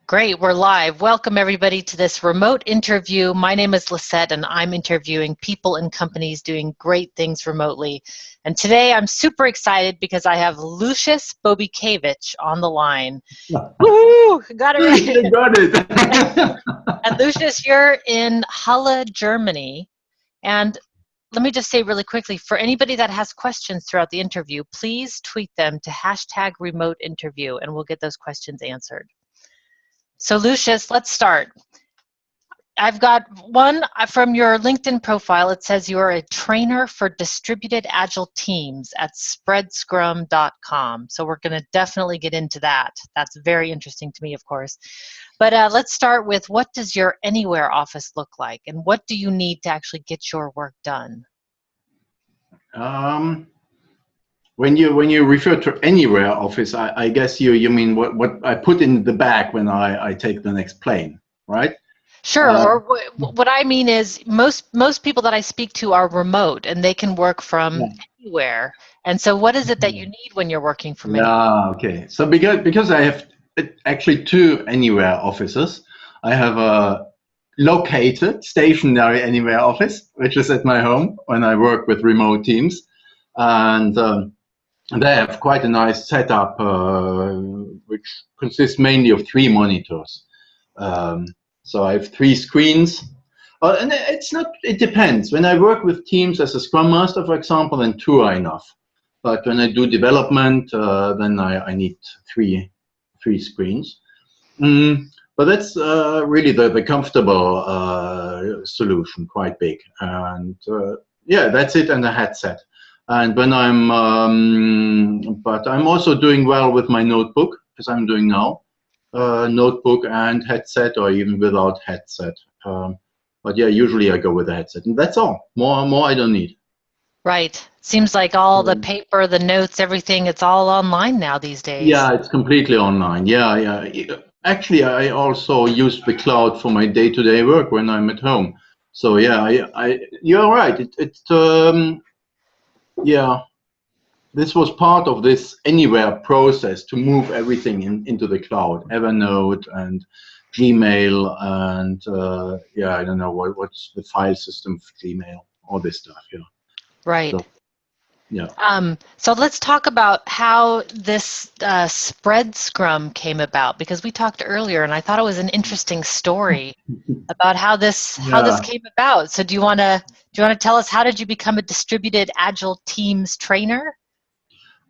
Great, we're live. Welcome everybody to this remote interview. My name is Lisette and I'm interviewing people and companies doing great things remotely. And today I'm super excited because I have Lucius Bobikiewicz on the line. Woo! Got it right. You got it. And Lucius, you're in Halle, Germany. And let me just say really quickly, for anybody that has questions throughout the interview, please tweet them to #remote-interview and we'll get those questions answered. So Lucius, let's start. I've got one from your LinkedIn profile. It says you're a trainer for distributed agile teams at spreadscrum.com. So we're going to definitely get into that. That's very interesting to me, of course. But let's start with, what does your anywhere office look like, and what do you need to actually get your work done? When you refer to anywhere office, I guess you mean what I put in the bag when I take the next plane, right? Sure. Or what I mean is most people that I speak to are remote and they can work from anywhere. And so what is it that you need when you're working from anywhere? Yeah, okay. So because I have actually two anywhere offices, I have a located stationary anywhere office, which is at my home when I work with remote teams. And they have quite a nice setup, which consists mainly of 3 monitors. So I have 3 screens. And it depends. When I work with teams as a Scrum Master, for example, then 2 are enough. But when I do development, then I need three screens. But that's really the comfortable solution, quite big. And yeah, that's it, and a headset. And when but I'm also doing well with my notebook, as I'm doing now, notebook and headset, or even without headset. But yeah, usually I go with a headset, and that's all. More I don't need. Right. Seems like all the paper, the notes, everything, it's all online now these days. Yeah, it's completely online. Yeah. Actually, I also use the cloud for my day-to-day work when I'm at home. So yeah, you're right. Yeah, this was part of this anywhere process to move everything into the cloud, Evernote and Gmail, and yeah, I don't know what's the file system for Gmail, all this stuff. Yeah. Right. So, yeah. So let's talk about how this spread scrum came about, because we talked earlier and I thought it was an interesting story about how this came about. So do you want to tell us, how did you become a distributed agile teams trainer?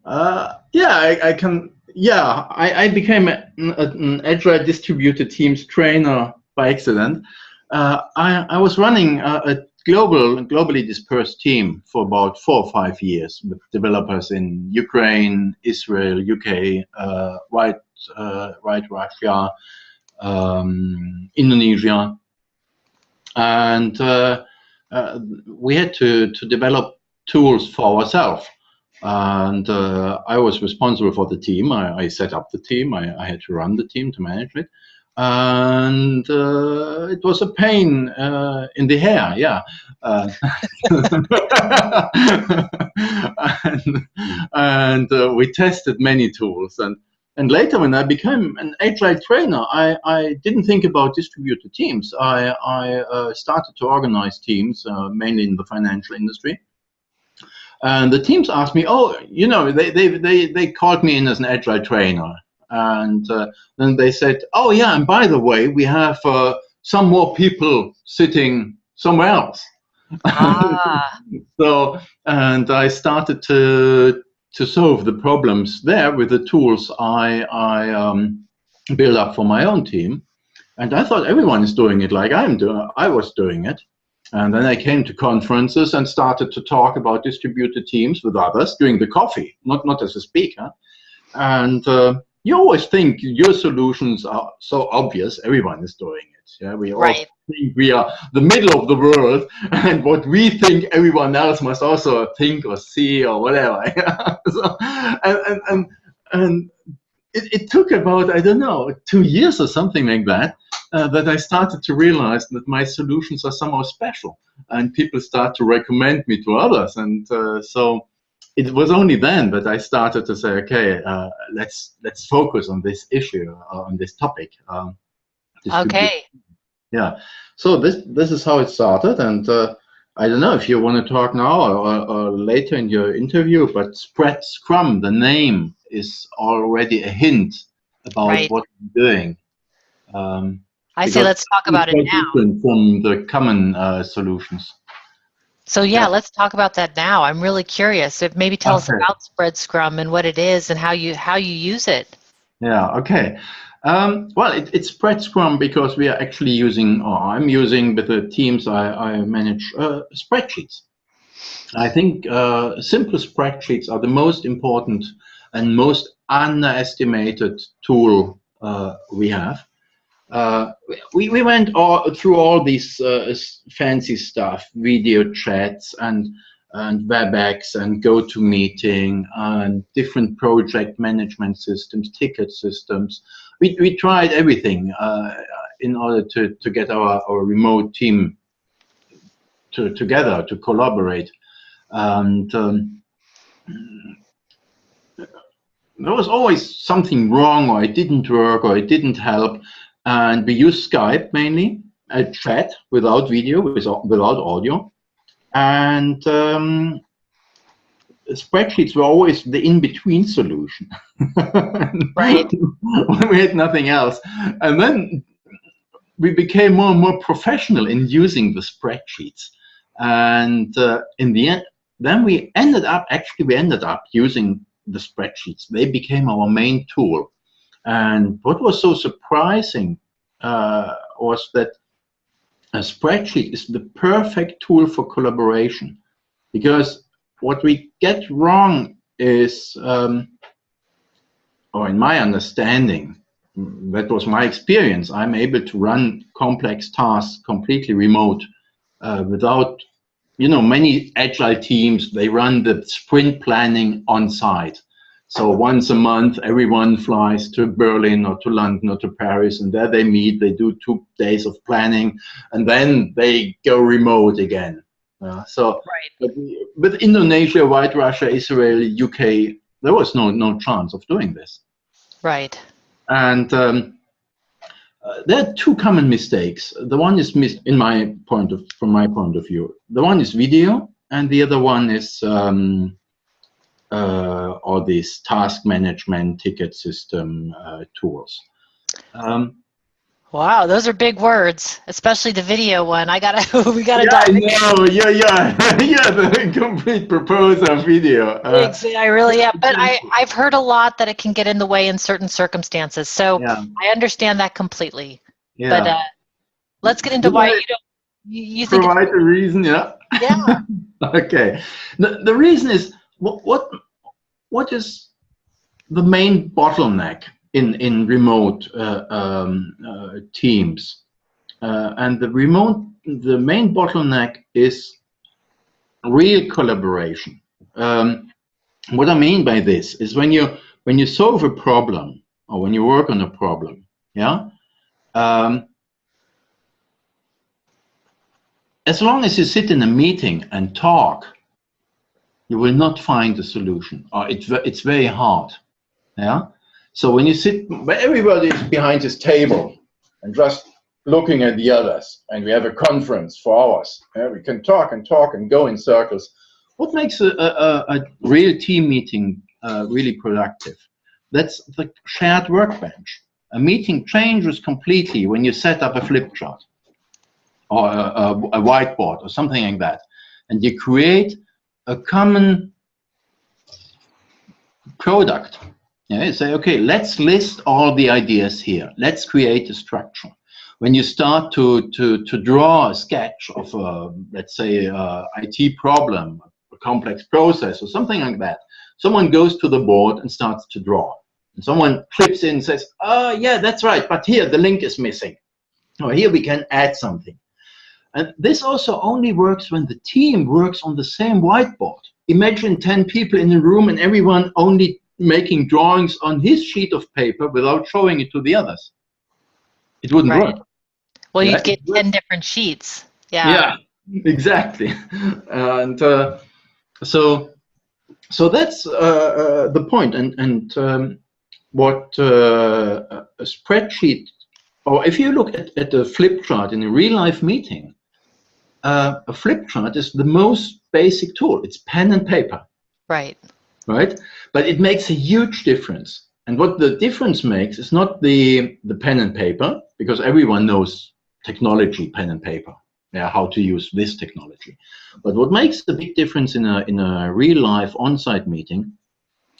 Yeah, I can. Yeah, I became an agile distributed teams trainer by accident. I was running a globally dispersed team for about 4 or 5 years with developers in Ukraine, Israel, UK, right Russia, Indonesia, and we had to develop tools for ourselves. And I was responsible for the team. I set up the team. I had to run the team to manage it. And it was a pain in the hair, yeah. And we tested many tools. And later, when I became an agile trainer, I didn't think about distributed teams. I started to organize teams, mainly in the financial industry. And the teams asked me, oh, you know, they called me in as an agile trainer. And then they said, oh, yeah, and by the way, we have some more people sitting somewhere else. So, and I started to solve the problems there with the tools I built up for my own team. And I thought everyone is doing it like I was doing it. And then I came to conferences and started to talk about distributed teams with others during the coffee, not as a speaker. And you always think your solutions are so obvious, everyone is doing it. Yeah, we all think we are the middle of the world, and what we think everyone else must also think or see or whatever. So, and it took about, I don't know, 2 years or something like that, that I started to realize that my solutions are somehow special, and people start to recommend me to others. And so it was only then that I started to say, okay, let's focus on this issue, on this topic. Okay. Yeah. So this is how it started, and I don't know if you want to talk now or later in your interview, but Spread Scrum, the name, is already a hint about Right. what we're doing. I say Because let's talk it's about it quite now. different from the common solutions. So yeah, let's talk about that now. I'm really curious. If maybe tell us Okay. about Spread Scrum and what it is and how you use it. Yeah. Okay. Well, it's Spread Scrum because we are actually using, or I'm using with the teams I manage, spreadsheets. I think simple spreadsheets are the most important and most underestimated tool we have. We went through all these fancy stuff, video chats and WebEx and GoToMeeting and different project management systems, ticket systems. We tried everything in order to get our remote team together to collaborate. And there was always something wrong, or it didn't work, or it didn't help. And we used Skype mainly, a chat without video, without audio. And spreadsheets were always the in-between solution. Right. When we had nothing else. And then we became more and more professional in using the spreadsheets. And in the end, then we ended up using the spreadsheets. They became our main tool. And what was so surprising was that a spreadsheet is the perfect tool for collaboration. Because what we get wrong is, or in my understanding, that was my experience, I'm able to run complex tasks completely remote without, many agile teams, they run the sprint planning on site. So once a month, everyone flies to Berlin or to London or to Paris, and there they meet, they do 2 days of planning, and then they go remote again. But with Indonesia, White Russia, Israel, UK, there was no chance of doing this. Right. And there are 2 common mistakes. The one is from my point of view. The one is video, and the other one is all these task management, ticket system tools. Wow, those are big words, especially the video one. We gotta Yeah, I dive in. know. Yeah, the complete proposal video. I really am. But I've heard a lot that it can get in the way in certain circumstances. So Yeah. I understand that completely. Yeah. But let's get into why you think provide a reason. Yeah. Yeah. Okay. The reason is what is the main bottleneck in remote teams, and the main bottleneck is real collaboration. What I mean by this is when you solve a problem or when you work on a problem, yeah. As long as you sit in a meeting and talk, you will not find a solution, or it's very hard. Yeah. So when you sit, but everybody is behind his table and just looking at the others, and we have a conference for hours. Yeah? We can talk and talk and go in circles. What makes a real team meeting really productive? That's the shared workbench. A meeting changes completely when you set up a flip chart or a whiteboard or something like that, and you create a common product. Yeah, you say, okay, let's list all the ideas here. Let's create a structure. When you start to draw a sketch of, let's say, IT problem, a complex process or something like that, someone goes to the board and starts to draw. And someone clips in and says, oh, yeah, that's right, but here the link is missing. Or here we can add something. And this also only works when the team works on the same whiteboard. Imagine 10 people in a room and everyone only making drawings on his sheet of paper without showing it to the others. It wouldn't work. Well, you'd get 10 different sheets. Yeah, exactly. And so that's the point. And what a spreadsheet Or if you look at a flip chart in a real-life meeting, a flip chart is the most basic tool. It's pen and paper, Right. right? But it makes a huge difference. And what the difference makes is not the pen and paper, because everyone knows technology, pen and paper, yeah, how to use this technology. But what makes the big difference in a real-life on-site meeting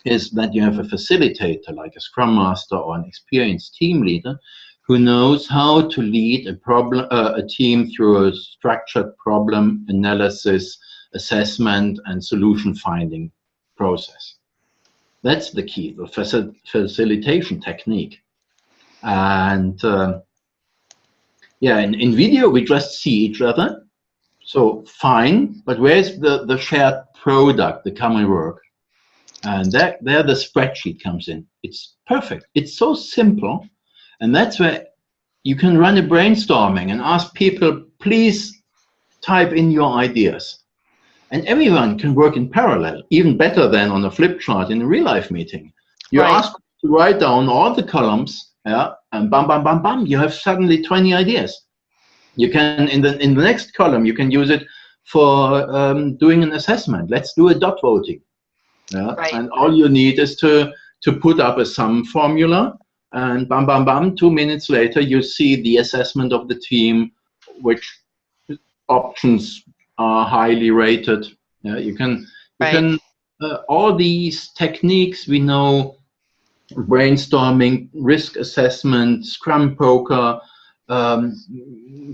is that you have a facilitator, like a scrum master or an experienced team leader, who knows how to lead a team through a structured problem analysis, assessment, and solution finding process. That's the key, the facilitation technique. And yeah, in video we just see each other, so fine. But where's the shared product, the common work? And there the spreadsheet comes in. It's perfect. It's so simple. And that's where you can run a brainstorming and ask people, please type in your ideas. And everyone can work in parallel, even better than on a flip chart in a real life meeting. You ask to write down all the columns, yeah, and bam, bam, bam, bam, you have suddenly 20 ideas. You can, in the next column, you can use it for doing an assessment. Let's do a dot voting. Yeah? Right. And all you need is to put up a sum formula, and bam, bam, bam, 2 minutes later, you see the assessment of the team, which options are highly rated. Yeah, you can all these techniques we know, brainstorming, risk assessment, scrum poker,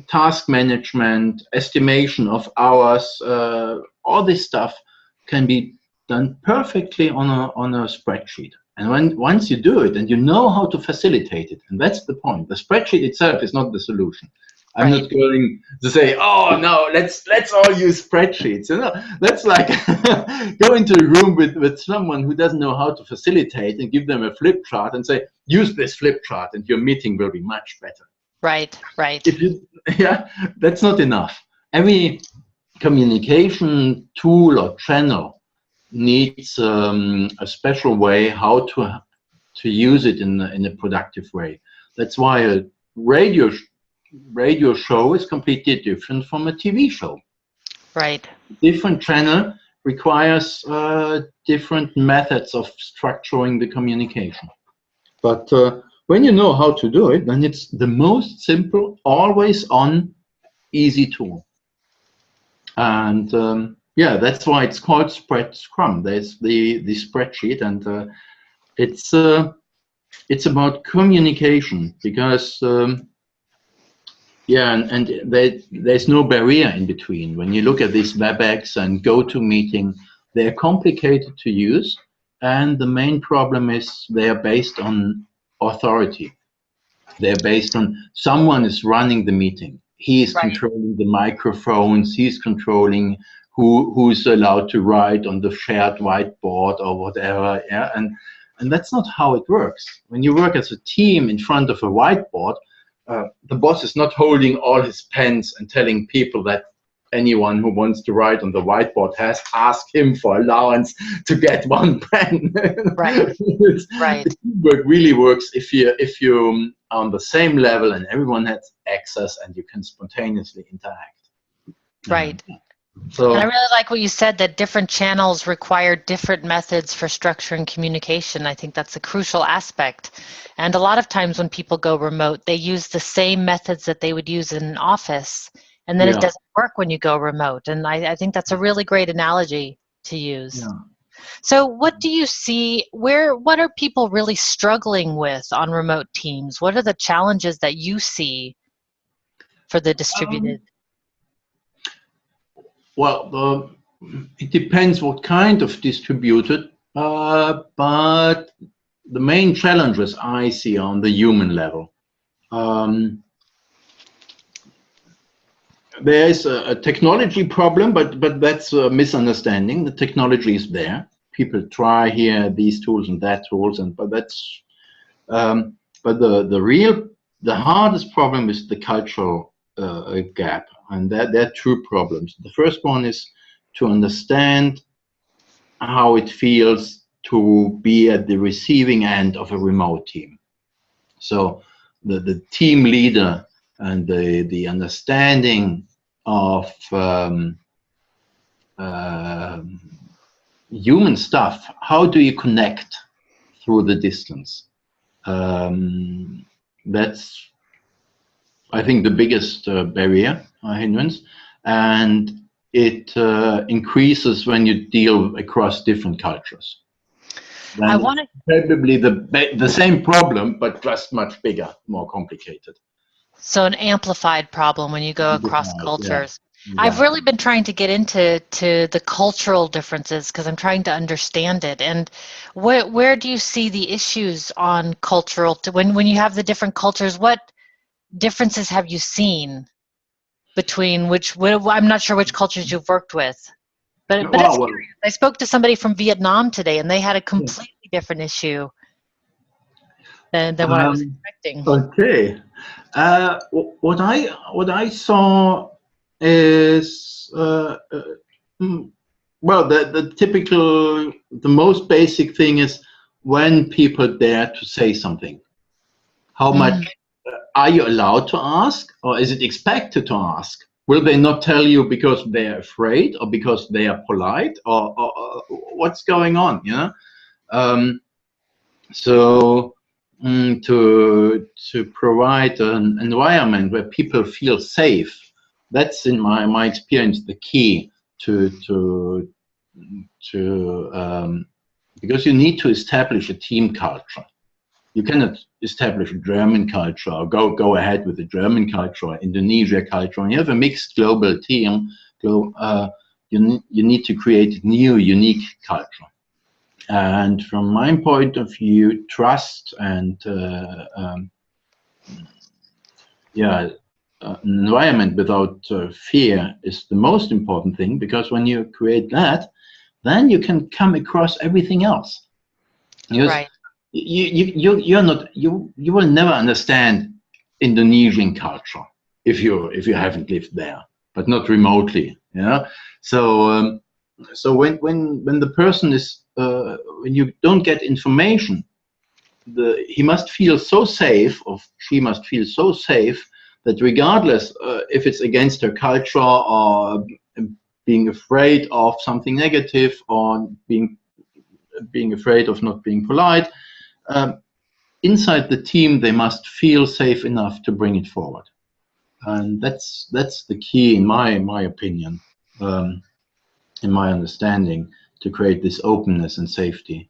task management, estimation of hours, all this stuff can be done perfectly on a spreadsheet. And once you do it and you know how to facilitate it, and that's the point, the spreadsheet itself is not the solution. I'm not going to say, oh no, let's all use spreadsheets. You know, that's like go into a room with someone who doesn't know how to facilitate and give them a flip chart and say, use this flip chart and your meeting will be much better. Right, right. Yeah, that's not enough. Every communication tool or channel needs a special way how to use it in a productive way. That's why a radio show is completely different from a TV show. Right. Different channel requires different methods of structuring the communication. But when you know how to do it, then it's the most simple, always on, easy tool. And yeah, that's why it's called Scrum. There's the spreadsheet, and it's about communication, because yeah, and there's no barrier in between. When you look at these WebEx and GoToMeeting, they're complicated to use, and the main problem is they are based on authority. They're based on someone is running the meeting. He is controlling the microphones. He's controlling who's allowed to write on the shared whiteboard or whatever. Yeah, and that's not how it works. When you work as a team in front of a whiteboard, the boss is not holding all his pens and telling people that anyone who wants to write on the whiteboard has to ask him for allowance to get one pen. Right. Right. The teamwork really works if you are on the same level and everyone has access and you can spontaneously interact. Right. So, and I really like what you said, that different channels require different methods for structuring communication. I think that's a crucial aspect. And a lot of times when people go remote, they use the same methods that they would use in an office, and then it doesn't work when you go remote. And I think that's a really great analogy to use. Yeah. So what do you see, what are people really struggling with on remote teams? What are the challenges that you see for the distributed? Well, it depends what kind of distributed, but the main challenges I see on the human level. There is a technology problem, but that's a misunderstanding. The technology is there. People try here these tools and that tools, but that's but the hardest problem is the cultural gap, and there are two problems. The first one is to understand how it feels to be at the receiving end of a remote team. So the team leader and the understanding of human stuff. How do you connect through the distance? That's, I think, the biggest barrier, hindrance, and it increases when you deal across different cultures. Then I want to. probably the same problem, but just much bigger, more complicated. So an amplified problem when you go across cultures. Yeah, I've exactly. really been trying to get into the cultural differences because I'm trying to understand it. And where do you see the issues on cultural, when you have the different cultures, what differences have you seen between I'm not sure which cultures you've worked with, but it's Well, curious. I spoke to somebody from Vietnam today and they had a yeah. completely different issue than what I was expecting. Okay. What I saw is well, the typical, the most basic thing is when people dare to say something. How much are you allowed to ask, or is it expected to ask? Will they not tell you because they're afraid, or because they are polite, or what's going on? You know. So to provide an environment where people feel safe, that's in my experience the key to because you need to establish a team culture. You cannot establish a German culture or go ahead with the German culture or Indonesia culture. When you have a mixed global team, you need to create a new, unique culture. And from my point of view, trust and an environment without fear is the most important thing, because when you create that, then you can come across everything else. Because Right. you will never understand Indonesian culture if you haven't lived there, but not remotely. You know, so so when the person is when you don't get information, he must feel so safe, or she must feel so safe, that regardless if it's against her culture, or being afraid of something negative, or being afraid of not being polite, inside the team they must feel safe enough to bring it forward. And that's the key, in my opinion, in my understanding, to create this openness and safety.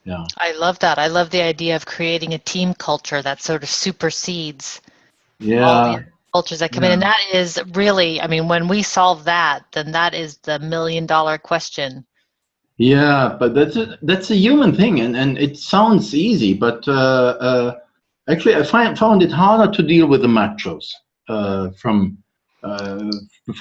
Yeah. I love that. I love the idea of creating a team culture that sort of supersedes all the Yeah. other cultures that come in. Yeah. And that is really, I mean, when we solve that, then that is the $1,000,000 question. Yeah, but that's a human thing, and it sounds easy, but actually I found it harder to deal with the machos from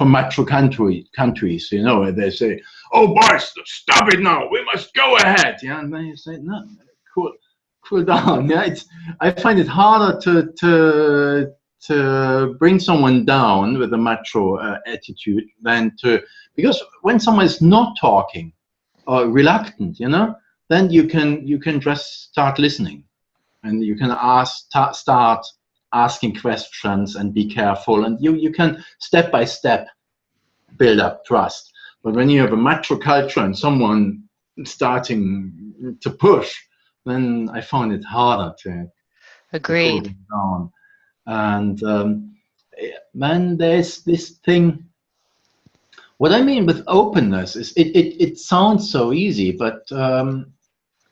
macho countries, you know, where they say, "Oh boys, stop it now, we must go ahead." Yeah, and then you say, "No, cool down." Yeah, I find it harder to bring someone down with a macho attitude than because when someone is not talking or reluctant, you know, then you can just start listening, and you can start asking questions and be careful, and you can step by step build up trust. But when you have a macho culture and someone starting to push, then I found it harder to cool Agreed. them down. And then there's this thing. What I mean with openness is it sounds so easy, but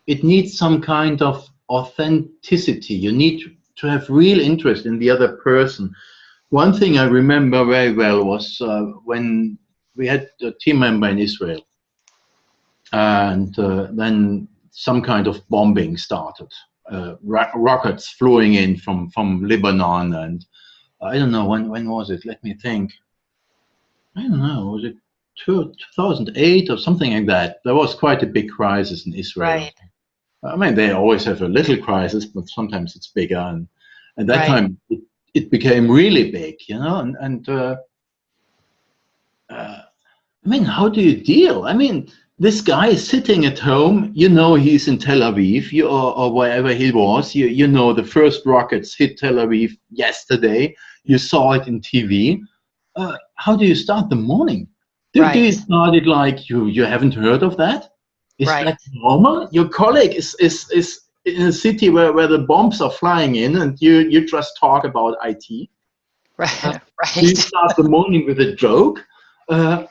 it needs some kind of authenticity. You need to have real interest in the other person. One thing I remember very well was when we had a team member in Israel, and then some kind of bombing started. Rockets flying in from Lebanon, and I don't know when was it. Let me think. I don't know. Was it 2008 or something like that? There was quite a big crisis in Israel. Right. I mean, they always have a little crisis, but sometimes it's bigger. And at that Right. time, it became really big, you know. And I mean, how do you deal? I mean, this guy is sitting at home, he's in Tel Aviv, or wherever he was, the first rockets hit Tel Aviv yesterday, you saw it in TV. How do you start the morning? Do you start it like you haven't heard of that? Is that normal? Your colleague is in a city where the bombs are flying in, and you just talk about IT. Right. Do you start the morning with a joke? Right.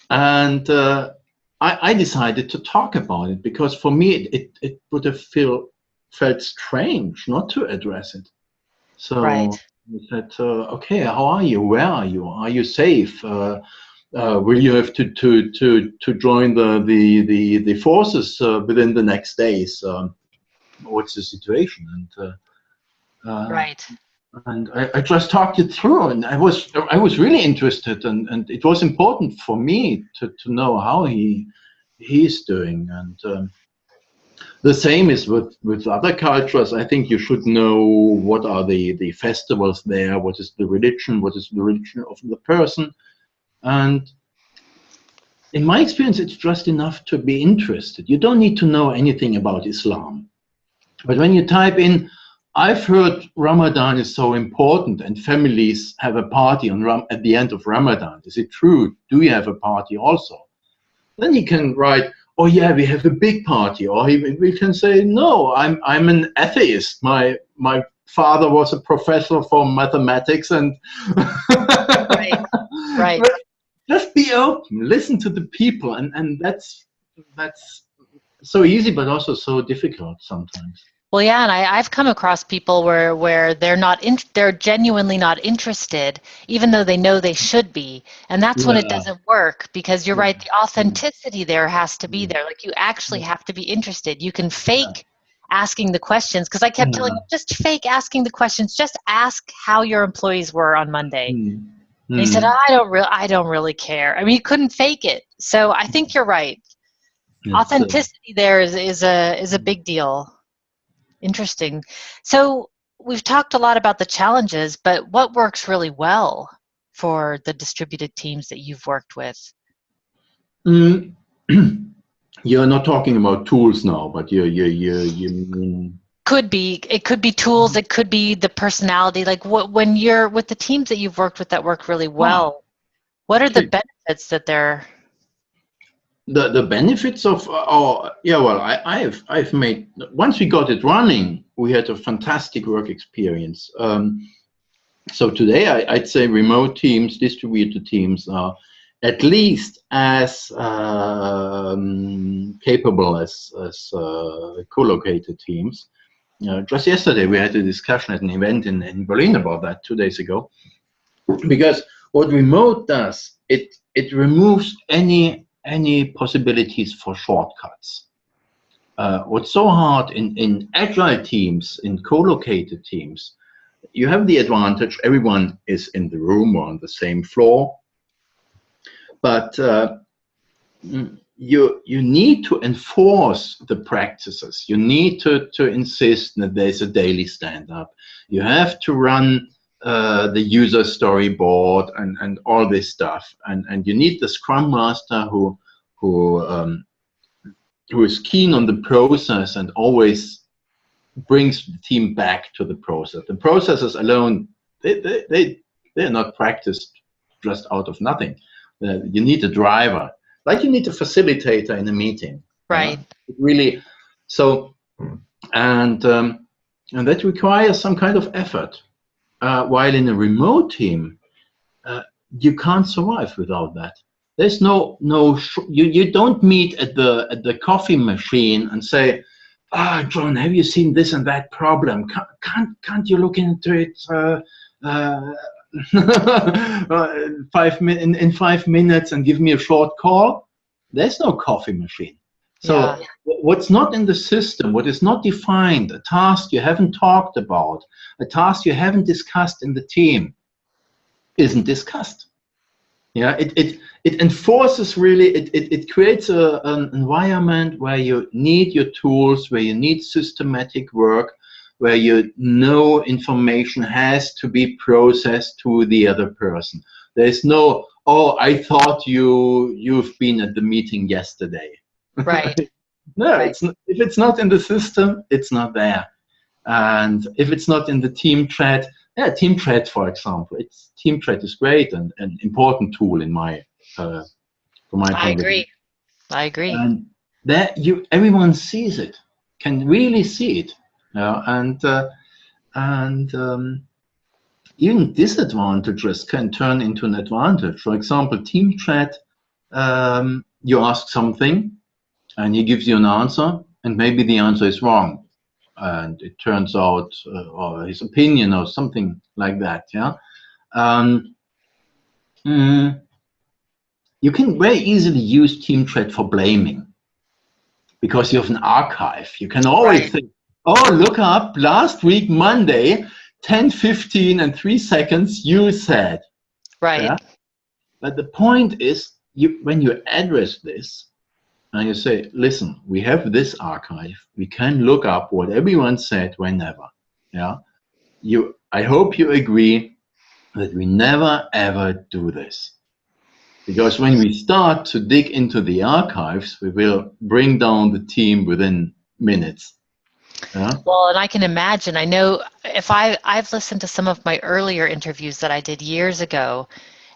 And I decided to talk about it, because for me it would have felt strange not to address it. So I said, okay, how are you? Where are you? Are you safe? Will you have to join the forces within the next days? What's the situation? And I just talked it through, and I was really interested, and it was important for me to know how he's doing. And the same is with other cultures. I think you should know what are the festivals there, what is the religion of the person. And in my experience, it's just enough to be interested. You don't need to know anything about Islam. But when you type in, I've heard Ramadan is so important and families have a party at the end of Ramadan. Is it true? Do you have a party also? Then you can write, oh yeah, we have a big party. Or we can say, no, I'm an atheist. My father was a professor for mathematics, and right. Just be open, listen to the people, and that's so easy, but also so difficult sometimes. Well, yeah, and I've come across people where they're genuinely not interested, even though they know they should be, and that's when it doesn't work, because you're right, the authenticity there has to be there. Like, you actually have to be interested. You can fake asking the questions, because I kept telling them, just fake asking the questions. Just ask how your employees were on Monday. And he said, I don't really care. I mean, you couldn't fake it. So I think you're right. Authenticity there is a big deal. Interesting. So we've talked a lot about the challenges, but what works really well for the distributed teams that you've worked with? You're not talking about tools now, but you mean... It could be tools, it could be the personality. Like, when you're with the teams that you've worked with that work really well, what are the benefits that they're... The benefits of I've made, once we got it running, we had a fantastic work experience. So today I'd say remote teams, distributed teams are at least as capable as co-located teams. Just yesterday we had a discussion at an event in Berlin about that 2 days ago, because what remote does, it removes any possibilities for shortcuts. What's so hard in agile teams, in co-located teams, you have the advantage everyone is in the room or on the same floor, but you need to enforce the practices. You need to insist that there's a daily stand-up. You have to run the user storyboard and all this stuff, and you need the Scrum Master who is keen on the process and always brings the team back to the process. The processes alone, they're not practiced just out of nothing. You need a driver, like you need a facilitator in a meeting. Right. Really. So, and that requires some kind of effort. While in a remote team, you can't survive without that. There's you don't meet at the coffee machine and say, John, have you seen this and that problem? Can't you look into it in 5 minutes and give me a short call? There's no coffee machine. So what's not in the system, what is not defined, a task you haven't talked about, a task you haven't discussed in the team, isn't discussed. Yeah, it enforces really, it creates an environment where you need your tools, where you need systematic work, where information has to be processed to the other person. There's no, oh, I thought you've been at the meeting yesterday. Right. No, Right. it's not, if it's not in the system, it's not there. And if it's not in the team thread, yeah, team thread, for example, team thread is great and an important tool in my from my I point of view. agree. I agree. And that everyone sees it, can really see it, and even disadvantages can turn into an advantage. For example, team thread, you ask something and he gives you an answer, and maybe the answer is wrong, and it turns out, or his opinion or something like that. Yeah, you can very easily use team thread for blaming because you have an archive. You can always think, oh, look up last week Monday, 10:15 and 3 seconds. You said, Right. yeah? But the point is, when you address this, and you say, listen, we have this archive. We can look up what everyone said whenever. Yeah. I hope you agree that we never, ever do this. Because when we start to dig into the archives, we will bring down the team within minutes. Yeah. Well, and I can imagine, I know if I've listened to some of my earlier interviews that I did years ago,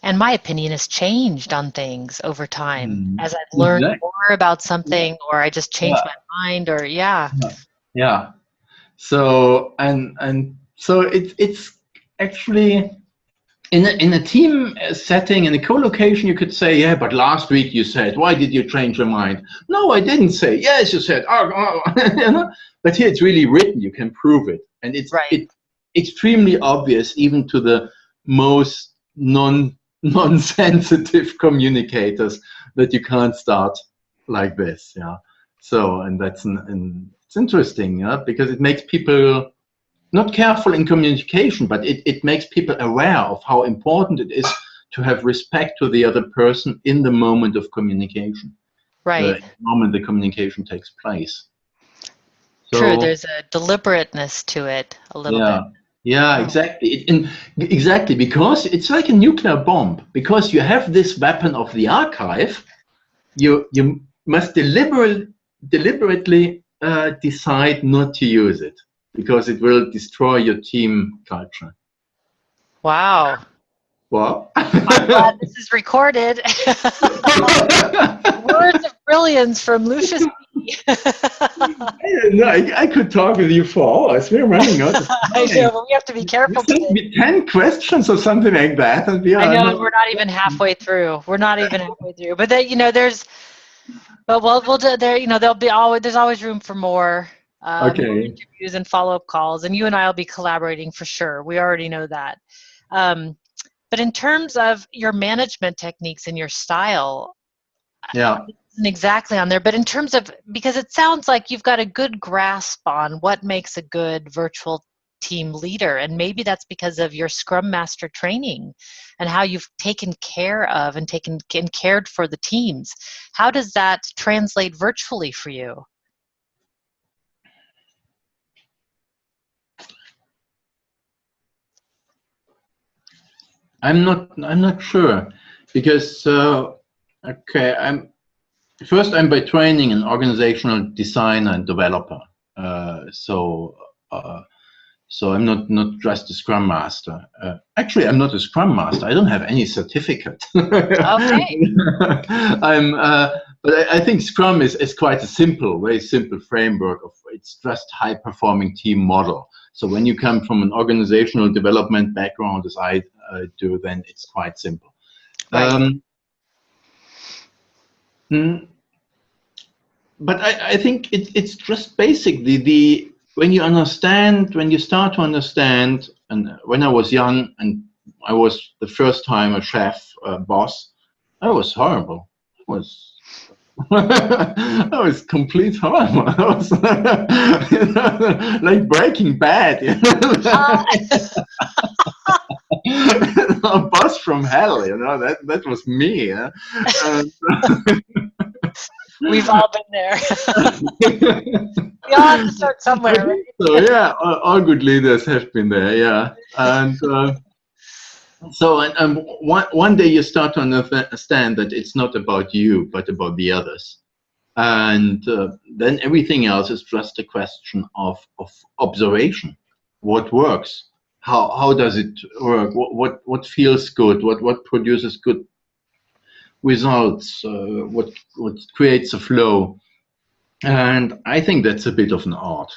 and my opinion has changed on things over time as I've learned more about something, or I just changed my mind, or yeah. So so it's actually in a team setting, in a co-location, you could say, yeah, but last week you said, why did you change your mind? No, I didn't say. Yes, you said. Oh. You know? But here it's really written. You can prove it, and it's extremely obvious even to the most non-sensitive communicators that you can't start like this. Yeah. So, and it's interesting, yeah, because it makes people not careful in communication, but it makes people aware of how important it is to have respect to the other person in the moment of communication. Right. The moment the communication takes place. So, true, there's a deliberateness to it a little bit. Yeah, exactly. Exactly, because it's like a nuclear bomb. Because you have this weapon of the archive, you must deliberately decide not to use it, because it will destroy your team culture. Wow. Well, I'm glad this is recorded. Words of brilliance from Lucius. I could talk with you for hours. We're running out of time. I know, but we have to be careful today. 10 questions or something like that. And I know, and we're not even halfway through. We're not even halfway through. But then, but we'll do there. There's always room for more. More interviews and follow-up calls, and you and I will be collaborating for sure. We already know that. But in terms of your management techniques and your style, yeah, it isn't exactly on there. But in terms of, because it sounds like you've got a good grasp on what makes a good virtual team leader, and maybe that's because of your Scrum Master training and how you've taken care of and cared for the teams. How does that translate virtually for you? I'm not sure, because I'm by training an organizational designer and developer. So I'm not just a Scrum Master. Actually, I'm not a Scrum Master. I don't have any certificate. Okay. But I think Scrum is quite a very simple framework of, it's just high-performing team model. So when you come from an organizational development background, as I do, then it's quite simple. Right. But I think it's just basic. When you start to understand, and when I was young and I was the first time a chef, boss, I was horrible. I was complete horrible. I was like Breaking Bad. A boss from hell, that was me. We've all been there. We all have to start somewhere. Right? So yeah, all good leaders have been there. Yeah, and So, and one day you start to understand that it's not about you, but about the others. And then everything else is just a question of observation. What works? How does it work? What feels good? What produces good results? What creates a flow? And I think that's a bit of an art.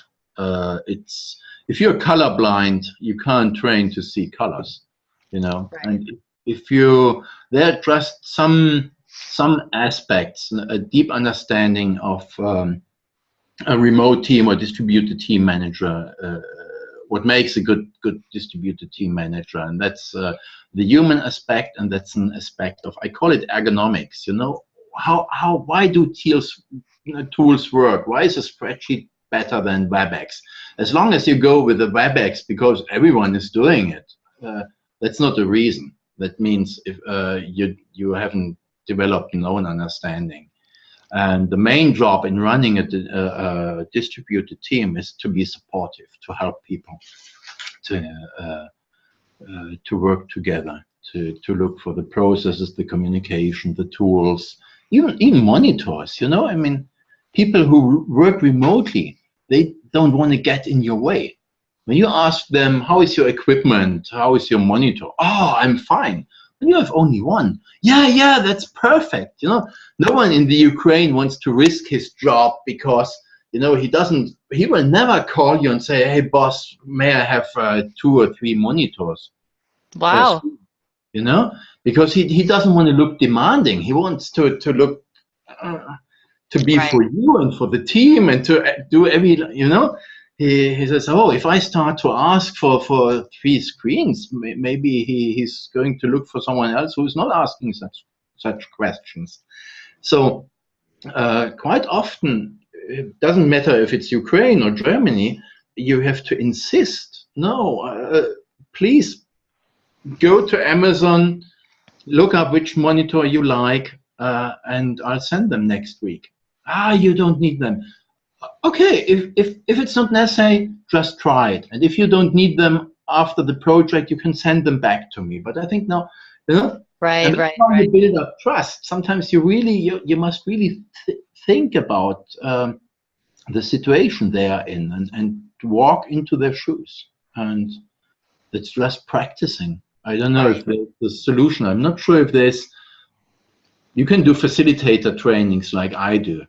It's if you're colorblind, you can't train to see colors, you know. Right. And if you there are just some aspects, a deep understanding of a remote team or distributed team manager, what makes a good distributed team manager, and that's the human aspect, and that's an aspect of, I call it ergonomics. You know, why do tools work? Why is a spreadsheet better than WebEx? As long as you go with the WebEx because everyone is doing it, that's not a reason. That means if you haven't developed your own understanding. And the main job in running a distributed team is to be supportive, to help people to work together, to look for the processes, the communication, the tools, even monitors. You know, I mean, people who work remotely, they don't want to get in your way. When you ask them, how is your equipment? How is your monitor? Oh, I'm fine. When you have only one, yeah, that's perfect. You know, no one in the Ukraine wants to risk his job because, you know, he will never call you and say, hey, boss, may I have 2 or 3 monitors? Wow. You know, because he doesn't want to look demanding. He wants to look, to be Right. for you and for the team and to do you know, he says, oh, if I start to ask for 3 screens, maybe he's going to look for someone else who's not asking such questions. So quite often, it doesn't matter if it's Ukraine or Germany, you have to insist, no, please go to Amazon, look up which monitor you like, and I'll send them next week. Ah, you don't need them. Okay, if it's not necessary, just try it. And if you don't need them after the project, you can send them back to me. But I think now, you know, Right. and that's how you build up trust. Sometimes you must really think about the situation they are in and walk into their shoes. And it's just practicing. I don't know if there's a solution. I'm not sure if you can do facilitator trainings like I do.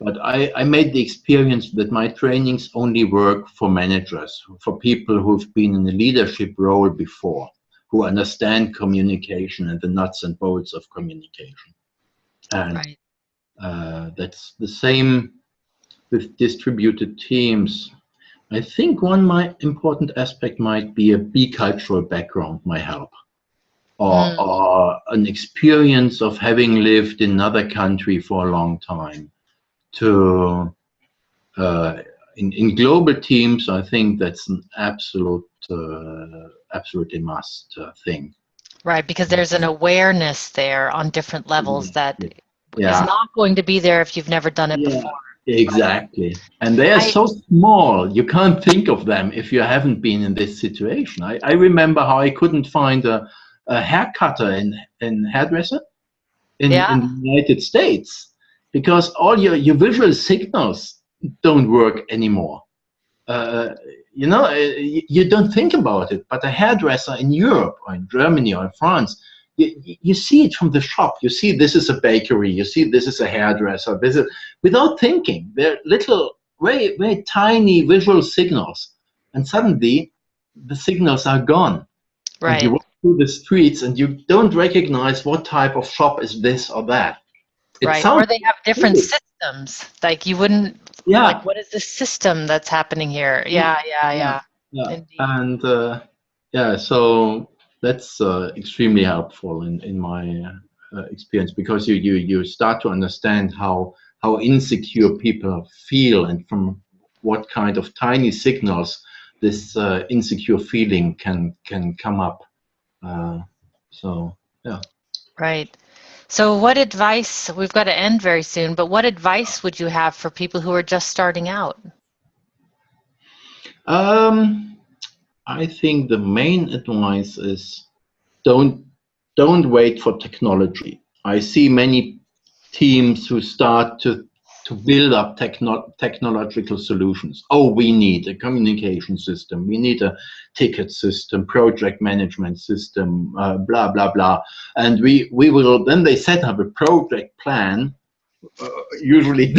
But I made the experience that my trainings only work for managers, for people who've been in a leadership role before, who understand communication and the nuts and bolts of communication. And that's the same with distributed teams. I think one important aspect might be a bicultural background might help, or an experience of having lived in another country for a long time. To in global teams, I think that's an absolutely must thing. Right, because there's an awareness there on different levels that is not going to be there if you've never done it before. Exactly. And they are so small, you can't think of them if you haven't been in this situation. I remember how I couldn't find a hair cutter in hairdresser in the United States, because all your visual signals don't work anymore. You know, you don't think about it, but a hairdresser in Europe or in Germany or in France, you see it from the shop. You see this is a bakery. You see this is a hairdresser. This is, without thinking, they're little, very, very tiny visual signals. And suddenly, the signals are gone. Right. And you walk through the streets and you don't recognize what type of shop is this or that. Right, or they have different systems. Like you wouldn't, like, what is the system that's happening here? Yeah. And so that's extremely helpful in my experience, because you start to understand how insecure people feel, and from what kind of tiny signals this insecure feeling can come up. So yeah. Right. So what advice, we've got to end very soon, but what advice would you have for people who are just starting out? I think the main advice is don't wait for technology. I see many teams who start to build up technological solutions. Oh, we need a communication system, we need a ticket system, project management system, blah blah blah, and we will then they set up a project plan, usually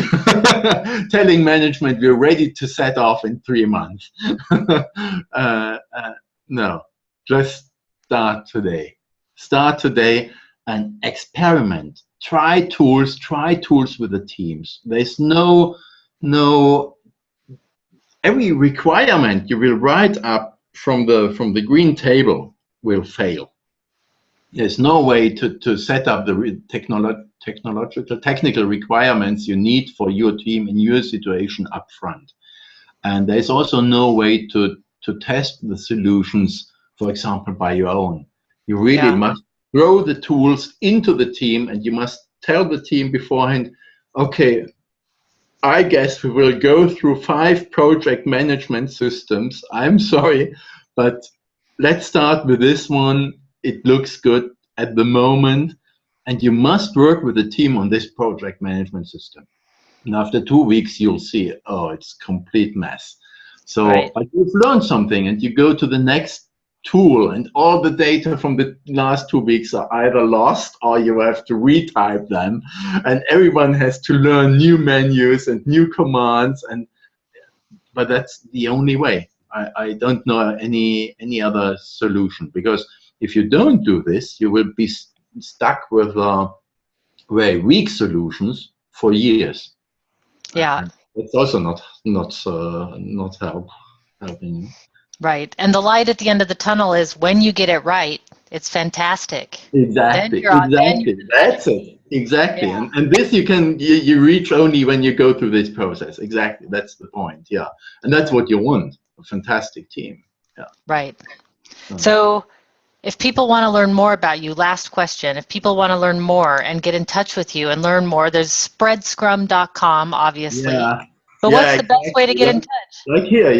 telling management we're ready to set off in 3 months. No, just start today. Start today and experiment. Try tools with the teams. There's no every requirement you will write up from the green table will fail. There's no way to set up the technical requirements you need for your team in your situation up front. And there's also no way to test the solutions, for example, by your own. You really must throw the tools into the team, and you must tell the team beforehand, okay, I guess we will go through 5 project management systems. I'm sorry, but let's start with this one. It looks good at the moment, and you must work with the team on this project management system. And after 2 weeks, you'll see, oh, it's complete mess. So but you've learned something, and you go to the next tool, and all the data from the last 2 weeks are either lost or you have to retype them, and everyone has to learn new menus and new commands. But that's the only way. I don't know any other solution, because if you don't do this, you will be stuck with very weak solutions for years. Yeah, it's also not helping you. Right. And the light at the end of the tunnel is when you get it right, it's fantastic. Exactly. That's it. Exactly. Yeah. And this you reach only when you go through this process. Exactly. That's the point. Yeah. And that's what you want. A fantastic team. Yeah. Right. So if people want to learn more about you, last question, if people want to learn more and get in touch with you and learn more, there's spreadscrum.com, obviously. Yeah. But what's the best way to get in touch? Like here,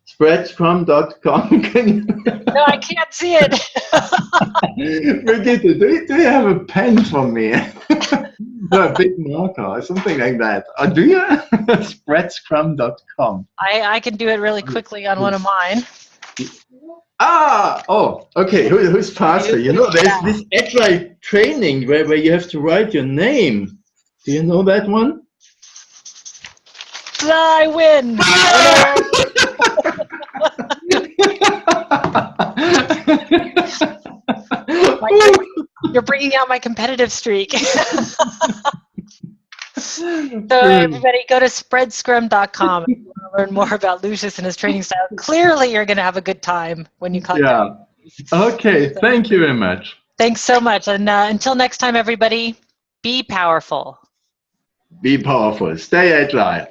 spreadscrum.com. No, I can't see it. Brigitte, do you have a pen for me? No, a big marker or something like that. Do you? Spreadscrum.com. I can do it really quickly on one of mine. Oh, okay. Who's faster? There's this agile training where you have to write your name. Do you know that one? I win. You're bringing out my competitive streak. So everybody go to spreadscrum.com if you want to learn more about Lucius and his training style. Clearly you're going to have a good time when you contact me. Okay, thank you very much. Thanks so much. And until next time, everybody, be powerful. Be powerful. Stay agile.